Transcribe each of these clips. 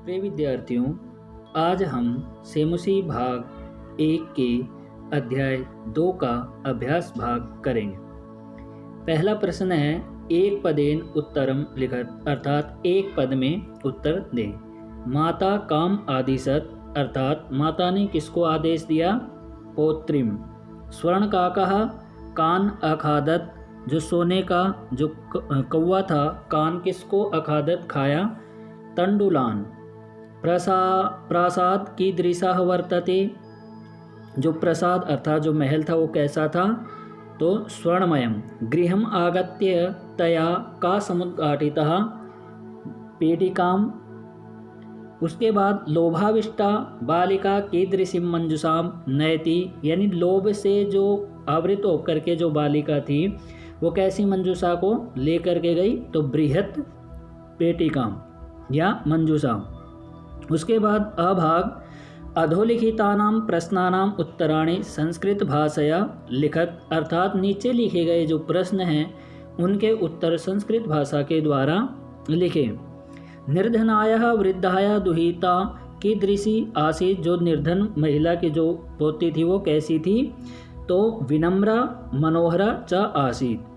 प्रिय विद्यार्थियों, आज हम सेमुसी भाग 1 के अध्याय 2 का अभ्यास भाग करेंगे। पहला प्रश्न है एक पदेन उत्तरम लिखत, अर्थात एक पद में उत्तर दें। माता काम आदिशत, अर्थात माता ने किसको आदेश दिया? पौत्रिम। स्वर्ण काकः कान अखादत, जो सोने का जो कौवा था कान किसको अखादत खाया? तंडुलान। प्रासाद की दृशः वर्तते, जो प्रसाद अर्थात जो महल था वो कैसा था? तो स्वर्णमयम। गृहम आगत्य तया का समुद्घाटितः, पेटिकाम। उसके बाद लोभाविष्टा बालिका कीदृशीं मंजुषाम नयति, यानी लोभ से जो आवृत होकर के जो बालिका थी वो कैसी मंजूषा को लेकर के गई? तो बृहत पेटिकाम या मंजूषा। उसके बाद अभाग अधोलिखितानां प्रश्नानां उत्तराणि संस्कृत भाषया लिखत, अर्थात नीचे लिखे गए जो प्रश्न हैं उनके उत्तर संस्कृत भाषा के द्वारा लिखे। निर्धनाया वृद्धाया दुहिता कीदृशी आसीत, जो निर्धन महिला की जो पोती थी वो कैसी थी? तो विनम्रा मनोहरा च आसीत।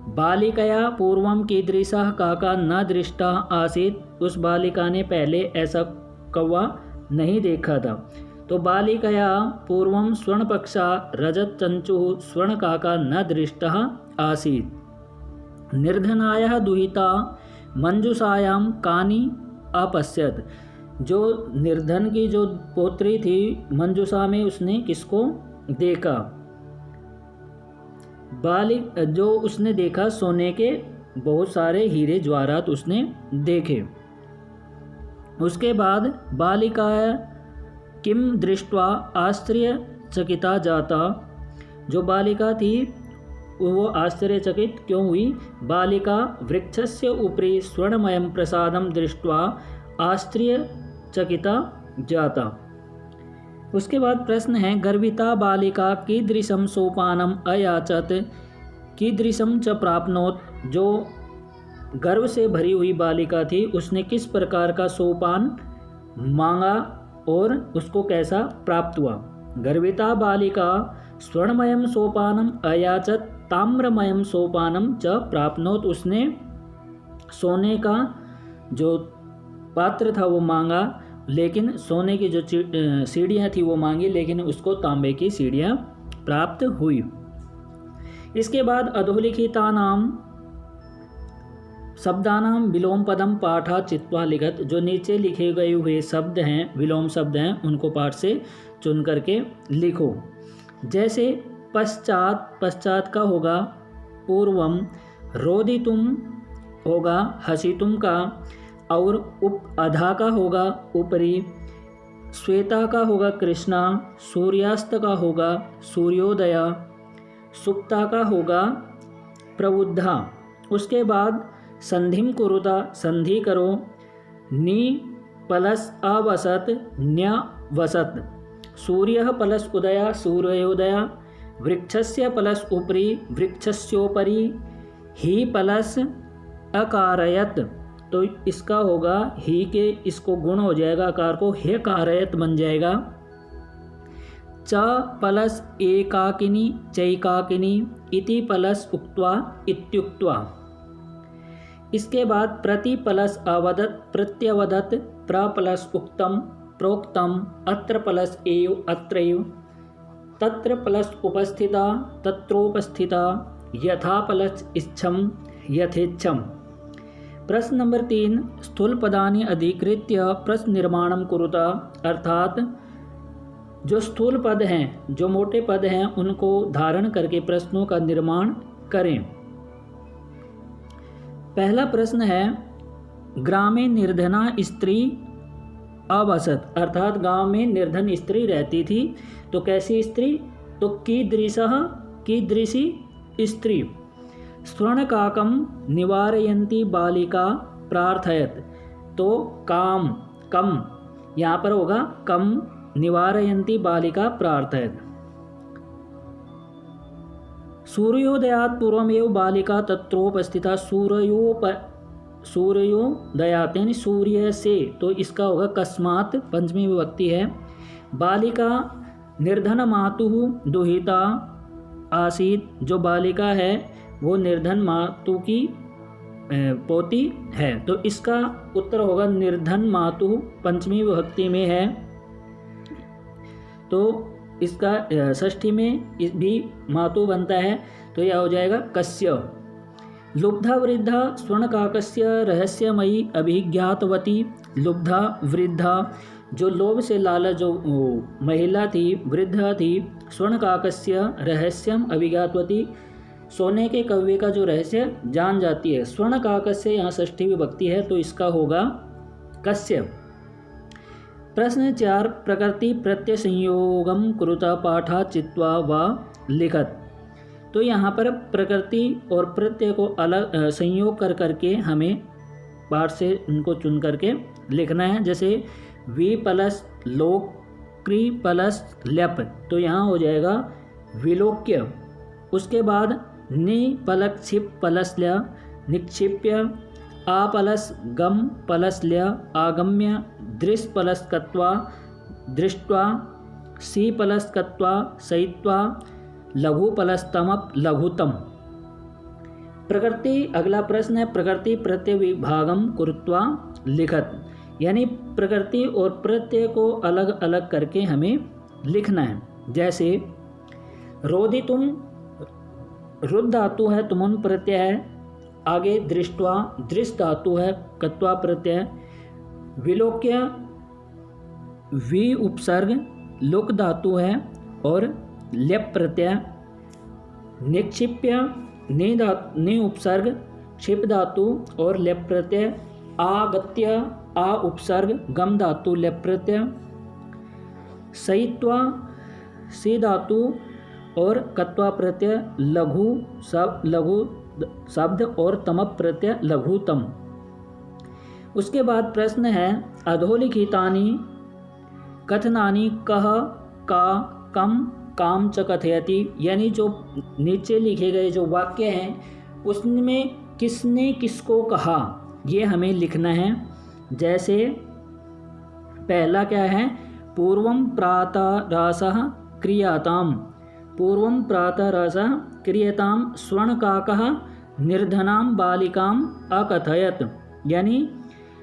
बालिकया पूर्वम कीदृशः काका न दृष्टा आसीत, उस बालिका ने पहले ऐसा कौवा नहीं देखा था। तो बालिकया पूर्वम स्वर्णपक्षा रजत चंचु स्वर्ण काका न दृष्टः आसीत। निर्धनाया दुहिता मंजुषायाम कानी अपश्यत, जो निर्धन की जो पोत्री थी मंजुषा में उसने किसको देखा? जो उसने देखा सोने के बहुत सारे हीरे ज्वारात उसने देखे। उसके बाद बालिका किम दृष्ट्वा आश्चर्यचकिता जाता, जो बालिका थी वो आश्चर्यचकित क्यों हुई? बालिका वृक्षस्य उपरि स्वर्णमयं प्रसादं दृष्ट्वा आश्चर्यचकिता जाता। उसके बाद प्रश्न है गर्विता बालिका कीदृशं सोपानम अयाचत कीदृशं च प्राप्नोत, जो गर्व से भरी हुई बालिका थी उसने किस प्रकार का सोपान मांगा और उसको कैसा प्राप्त हुआ? गर्विता बालिका स्वर्णमयम सोपानम अयाचत ताम्रमयम सोपानम च प्राप्नोत, उसने सोने का जो पात्र था वो मांगा, लेकिन सोने की जो सीढ़ियाँ थी वो मांगी, लेकिन उसको तांबे की सीढ़ियाँ प्राप्त हुई। इसके बाद अधोलिखितानां शब्दानां विलोम पदम पाठा चित्वा लिखत, जो नीचे लिखे गए हुए शब्द हैं विलोम शब्द हैं उनको पाठ से चुन करके लिखो। जैसे पश्चात, पश्चात का होगा पूर्वम, रोदितुम होगा हसितुम का, और अधा का होगा ऊपरी, श्वेता का होगा कृष्णा, सूर्यास्त का होगा सूर्योदया, सुप्ता का होगा प्रबुद्धा। उसके बाद संधिम कुरुता, संधि करो। नी प्लस अवसत न्य वसत, सूर्य प्लस उदया सूर्योदया, वृक्षस्य प्लस उपरि वृक्षस्योपरि, ही प्लस अकारयत, तो इसका होगा ही के इसको गुण हो जाएगा आकार को हे कारयत बन जाएगा। च प्लस एकाकिनी चैकाकिनी इति प्लस उक्त्वा इत्युक्त्वा। इसके बाद प्रति प्लस अवदत प्रत्यवदत, प्र प्लस उक्तम प्रोक्तम, अत्र प्लस एव अत्रैव, तत्र प्लस उपस्थिता तत्रोपस्थिता, यथा प्लस इच्छम यथेच्छम। प्रश्न नंबर 3 स्थूल पदानि अधिकृत्य प्रश्न निर्माणम कुरुता, अर्थात जो स्थूल पद हैं जो मोटे पद हैं उनको धारण करके प्रश्नों का निर्माण करें। पहला प्रश्न है ग्रामे निर्धना स्त्री अवसत, अर्थात गांव में निर्धन स्त्री रहती थी, तो कैसी स्त्री? तो कीदृशी स्त्री। स्वर्णकाकम निवारयन्ती बालिका प्रार्थयत, तो काम कम यहाँ पर होगा कम, निवारयन्ती बालिका प्रार्थयत। सूर्योदयात् पूर्वमेव बालिका तत्रोपस्थिता, सूर्योदयात् यानी सूर्य से, तो इसका होगा कस्मात्, पंचमी विभक्ति है। बालिका निर्धन मातुः दुहिता आसीत्, जो बालिका है वो निर्धन मातु की पोती है, तो इसका उत्तर होगा निर्धन मातुः, पंचमी विभक्ति में है। तो इसका षष्ठी में भी मातु बनता है, तो यह हो जाएगा कस्य। लुब्धा वृद्धा स्वर्णकाकस्य रहस्यमयी अभिज्ञातवती। लुब्धा वृद्धा, जो लोभ से लालच जो महिला थी, वृद्धा थी, स्वर्णकाकस्य रहस्यम अभिज्ञातवती, सोने के कौवे का जो रहस्य जान जाती है। स्वर्णकाकस्य यहाँ षष्ठी विभक्ति है, तो इसका होगा कस्य। प्रश्न 4, प्रकृति प्रत्यय संयोगम कुरुता पाठा चित्वा व लिखत। तो यहाँ पर प्रकृति और प्रत्यय को अलग संयोग कर करके हमें पाठ से उनको चुन करके लिखना है। जैसे वी प्लस लोक, क्री प्लस ल्यप, तो यहाँ हो जाएगा विलोक्य। उसके बाद नि प्लस छिप प्लस ल्या, निक्षिप्य। आ प्लस गम प्लस ल्या, आगम्य। दृश प्लस कत्वा, दृष्ट्वा। सी प्लस कत्वा, सयित्वा। लघु प्लस तमप, लघुतम। प्रकृति, अगला प्रश्न है प्रकृति प्रत्यय विभागम कुरुत्वा लिखत, यानी प्रकृति और प्रत्यय को अलग अलग करके हमें लिखना है। जैसे रोदितुम, रुद्ध धातु है, तुमुन प्रत्यय है। आगे दृष्ट्वा, दृश धातु है, कत्वा प्रत्यय। विलोक्य, वी उपसर्ग, लुक धातु है और ल्यप प्रत्यय। निक्षिप्य, नि उपसर्ग, क्षिप धातु और ल्यप प्रत्यय। आगत्य, आ उपसर्ग, गम धातु, ल्यप प्रत्यय। सयित्वा, सी धातु और कत्वा प्रत्यय, लघु शब्द और तमप प्रत्यय, लघुतम। उसके बाद प्रश्न है अधोलिखितानि कथनानि कह, का, कम, काम च कथयति, यानी जो नीचे लिखे गए जो वाक्य हैं उसमें किसने किसको कहा, ये हमें लिखना है। जैसे पहला क्या है, पूर्वं प्रातरासः क्रियाताम, पूर्वं प्रातरासः क्रियताम स्वर्णकाकः निर्धनां बालिकाम अकथयत, यानी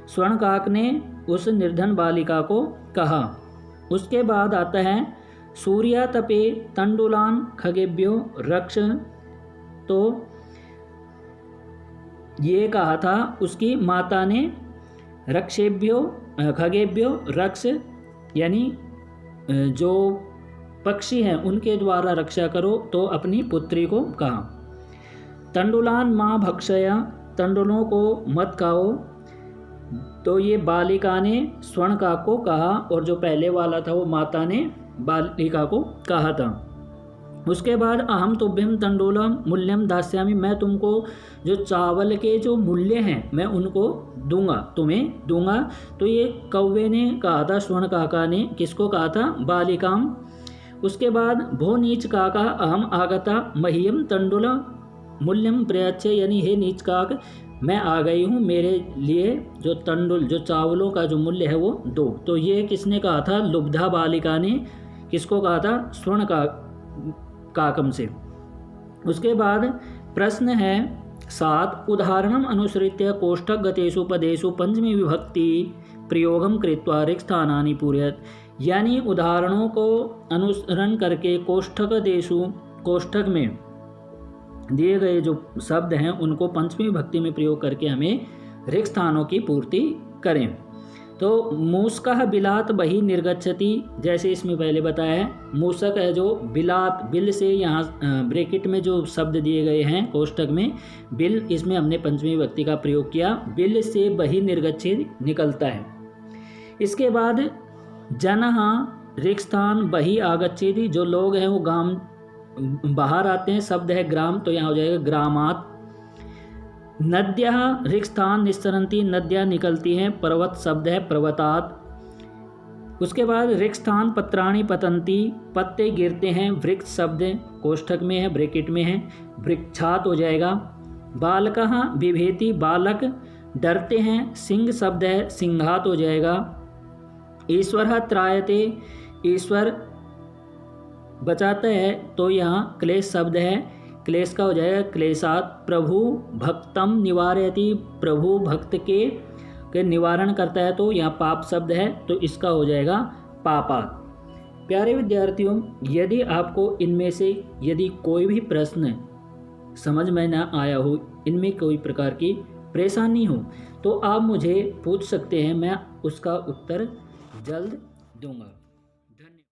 स्वर्णकाक ने उस निर्धन बालिका को कहा। उसके बाद आता है सूर्यातपे तंडुलान खगेभ्यो रक्ष, तो ये कहा था उसकी माता ने रक्षेभ्यो खगेभ्यो रक्ष, यानी जो पक्षी हैं उनके द्वारा रक्षा करो, तो अपनी पुत्री को कहा। तंडुलान माँ भक्षया, तंडुलों को मत खाओ, तो ये बालिका ने स्वर्णकाक को कहा, और जो पहले वाला था वो माता ने बालिका को कहा था। उसके बाद अहम तुभ्यम तंडुलम मूल्यम दास्यामि, मैं तुमको जो चावल के जो मूल्य हैं मैं उनको दूंगा, तुम्हें दूंगा। तो ये कौवे ने कहा था, स्वर्णकाका ने किसको कहा था, बालिकाम। उसके बाद भो नीच काका अहम आगता मह्यम तंडुल मूल्यम प्रयच्छ, यानी हे नीच काक मैं आ गई हूँ, मेरे लिए जो तंडुल जो चावलों का जो मूल्य है वो दो। तो ये किसने कहा था, लुब्धा बालिका ने किसको कहा था, स्वर्ण काकम से। उसके बाद प्रश्न है 7, उदाहरणम अनुसृत्य कोष्ठक गतेषु पदेषु पंचमी विभक्ति प्रयोगम कृत्वा रिक्त स्थानानि पूरयत, यानी उदाहरणों को अनुसरण करके कोष्ठक में दिए गए जो शब्द हैं उनको पंचमी विभक्ति में प्रयोग करके हमें रिक्त स्थानों की पूर्ति करें। तो मूषकः बिलात बहि निर्गच्छति, जैसे इसमें पहले बताया है, मूषक है जो बिलात, बिल से यहाँ ब्रैकेट में जो शब्द दिए गए हैं कोष्ठक में, बिल, इसमें हमने पंचमी विभक्ति का प्रयोग किया, बिल से बहि निर्गच्छति निकलता है। इसके बाद जनः रिक्त स्थान बहि आगच्छति, जो लोग हैं वो गांव बाहर आते हैं, शब्द है ग्राम, तो यहाँ हो जाएगा ग्रामात। नद्यः रिक्त स्थान निस्सरन्ति, नदियाँ निकलती हैं, पर्वत शब्द है पर्वतात। उसके बाद रिक्त स्थान पत्राणि पतन्ति, पत्ते गिरते हैं, वृक्ष शब्द कोष्ठक में है, ब्रैकेट में है, वृक्षात हो जाएगा। बालकः बिभेति, बालक डरते हैं, सिंह शब्द है, सिंघात हो जाएगा। ईश्वर त्रायते, ईश्वर बचाता है, तो यहाँ क्लेश शब्द है, क्लेश का हो जाएगा क्लेशात। प्रभु भक्तम निवारयति, प्रभु भक्त के निवारण करता है, तो यहाँ पाप शब्द है, तो इसका हो जाएगा पापात। प्यारे विद्यार्थियों, यदि आपको इनमें से यदि कोई भी प्रश्न समझ में ना आया हो, इनमें कोई प्रकार की परेशानी हो, तो आप मुझे पूछ सकते हैं, मैं उसका उत्तर जल्द दूंगा।